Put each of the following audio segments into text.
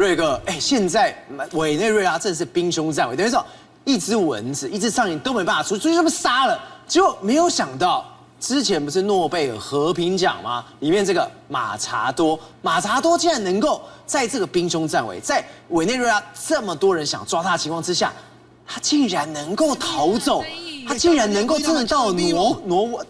瑞哥，现在委内瑞拉正是兵凶战危，等于说一只蚊子、一只苍蝇都没办法出，所以他们杀了。结果没有想到，之前不是诺贝尔和平奖吗？里面这个马查多竟然能够在这个兵凶战危，在委内瑞拉这么多人想抓他的情况之下，他竟然能够逃走。 他竟然能够真的到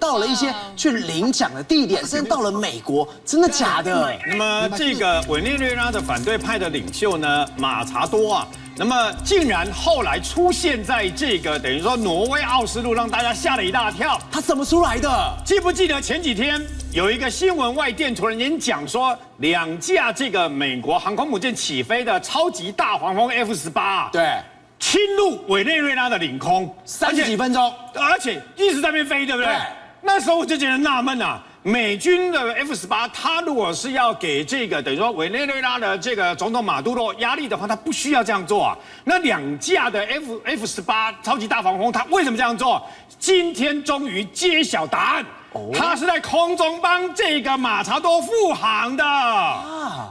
到了一些去领奖的地点，甚至到了美国，真的假的？那么这个委内瑞拉的反对派的领袖呢，马查多啊，那么竟然后来出现在这个等于说挪威奥斯陆，让大家吓了一大跳。他怎么出来的？记不记得前几天有一个新闻外电突然间讲说，2架这个美国航空母舰起飞的超级大黄蜂 F-18，对。 侵入委内瑞拉的领空30几分钟，而且一直在那边飞，对不对？对。那时候我就觉得纳闷啊，美军的 F-18，它如果是要给这个等于说委内瑞拉的这个总统马杜罗压力的话，它不需要这样做啊。那2架的 F-18超级大黄蜂，它为什么这样做？今天终于揭晓答案。 他是在空中帮这个马查多护航的，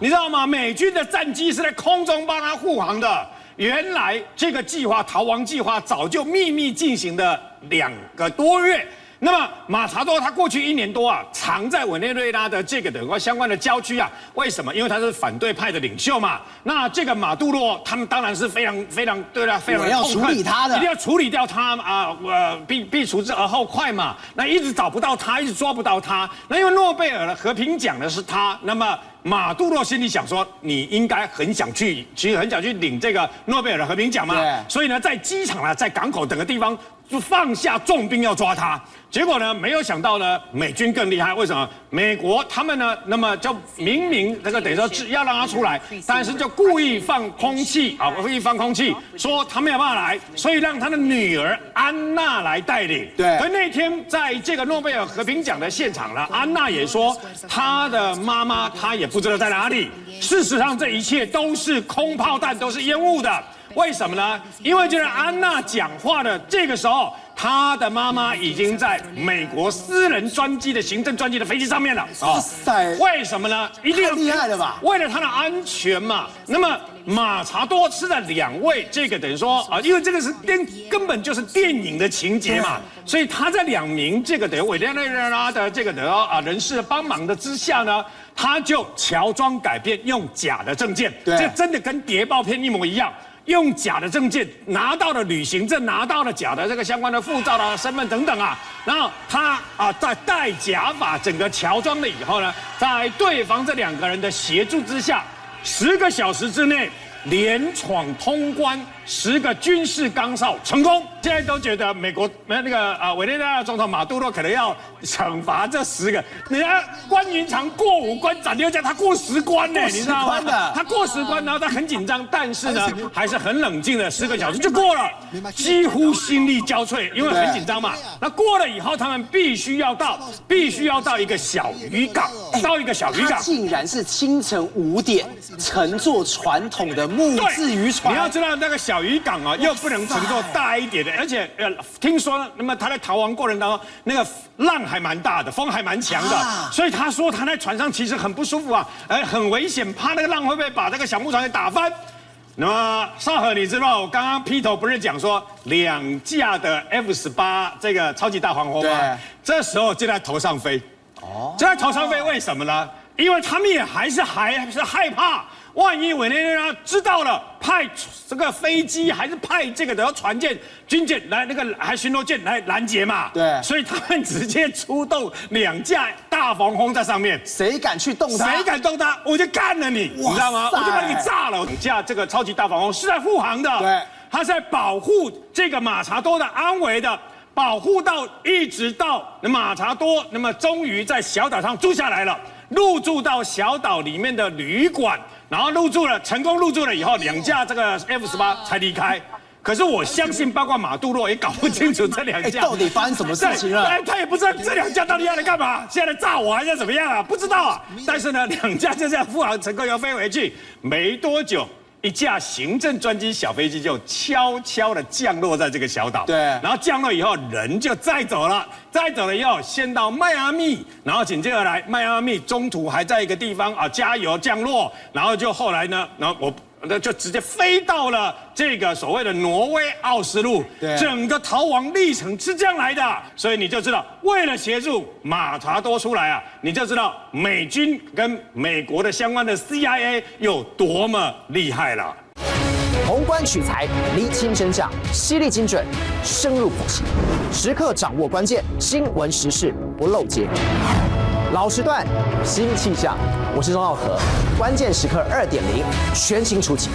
你知道吗？美军的战机是在空中帮他护航的。原来这个计划逃亡计划早就秘密进行了2个多月。那么马查多他过去1年多啊，藏在委内瑞拉的这个等于相关的郊区啊。为什么？因为他是反对派的领袖嘛。那这个马杜罗他们当然是非常对他非常要处理他的，一定要处理掉他啊，必除之而后快嘛。那一直找不到他，一直抓不到他。那因为诺贝尔的和平奖的是他，那么。 马杜罗心里想说，你应该很想去领这个诺贝尔的和平奖嘛。所以呢，在机场啊，在港口等个地方就放下重兵要抓他。结果呢，没有想到呢，美军更厉害。为什么？美国他们呢，那么就明明这个等于说要让他出来，但是就故意放空气啊，故意放空气，说他没有办法来，所以让他的女儿安娜来带领。对。而那天在这个诺贝尔和平奖的现场呢，安娜也说，她的妈妈她也不知道在哪里。事实上，这一切都是空炮弹，都是烟雾的。为什么呢？因为就是安娜讲话的这个时候，她的妈妈已经在美国私人专机的行政专机的飞机上面了。哇塞！为什么呢？一定要厉害了吧？为了她的安全嘛。那么马查多是在2位这个等于说啊，因为这个是根本就是电影的情节嘛，所以他在2名这个等于委内瑞拉的这个等于人士帮忙的之下呢。 他就乔装改变，用假的证件，这真的跟谍报片一模一样。用假的证件拿到了旅行证，拿到了假的这个相关的护照啦、身份等等啊。然后他在戴假发，整个乔装了以后呢，在对方这2个人的协助之下，10个小时之内连闯通关，10个军事岗哨成功。现在都觉得美国那个委内瑞拉总统马杜罗可能要惩罚这10个。人家关云长过5关斩六将，他过10关呢，你知道吗？他过10关，然后他很紧张，但是呢还是很冷静的，10个小时就过了，几乎心力交瘁，因为很紧张嘛。那过了以后，他们必须要到一个小渔港，到一个小渔港。竟然是清晨5点乘坐传统的木质渔船。你要知道那个小渔港啊，又不能乘坐大一点的。 而且听说那么他在逃亡过程当中，那个浪还蛮大的，风还蛮强的，所以他说他在船上其实很不舒服啊，很危险，怕那个浪会不会把这个小木船给打翻。那么少和，你知道我刚刚劈头不是讲说2架的 F-18这个超级大黄蜂吗？这时候就在头上飞，就在头上飞，为什么呢？因为他们也还是害怕。 万一委内瑞拉知道了，派这个飞机还是派这个的船舰、军舰来那个还巡逻舰来拦截嘛？对，所以他们直接出动2架大黄蜂在上面，谁敢去动它？谁敢动它，我就干了你，你知道吗？我就把你给炸了。2架这个超级大黄蜂是在护航的，对，它是在保护这个马查多的安危的。 保护到一直到马查多，那么终于在小岛上住下来了，入住到小岛里面的旅馆，然后成功入住了以后，2架这个 F-18才离开。可是我相信，包括马杜罗也搞不清楚这2架到底发生什么事情了。他也不知道这2架到底要来干嘛，现在来炸我还是怎么样啊？不知道啊。但是呢，2架就这样护航成功，要飞回去，没多久。 1架行政专机小飞机就悄悄地降落在这个小岛，对，然后降落以后人就载走了，载走了以后先到迈阿密，然后紧接着来迈阿密中途还在一个地方加油降落，然后就后来呢，然后那就直接飞到了这个所谓的挪威奥斯陆，整个逃亡历程是这样来的，所以你就知道，为了协助马查多出来啊，你就知道美军跟美国的相关的 CIA 有多么厉害了。宏观取材，厘清真相，犀利精准，深入剖析，时刻掌握关键新闻时事，不漏接。老时段，新气象，我是钟浩和，关键时刻2.0全新出击。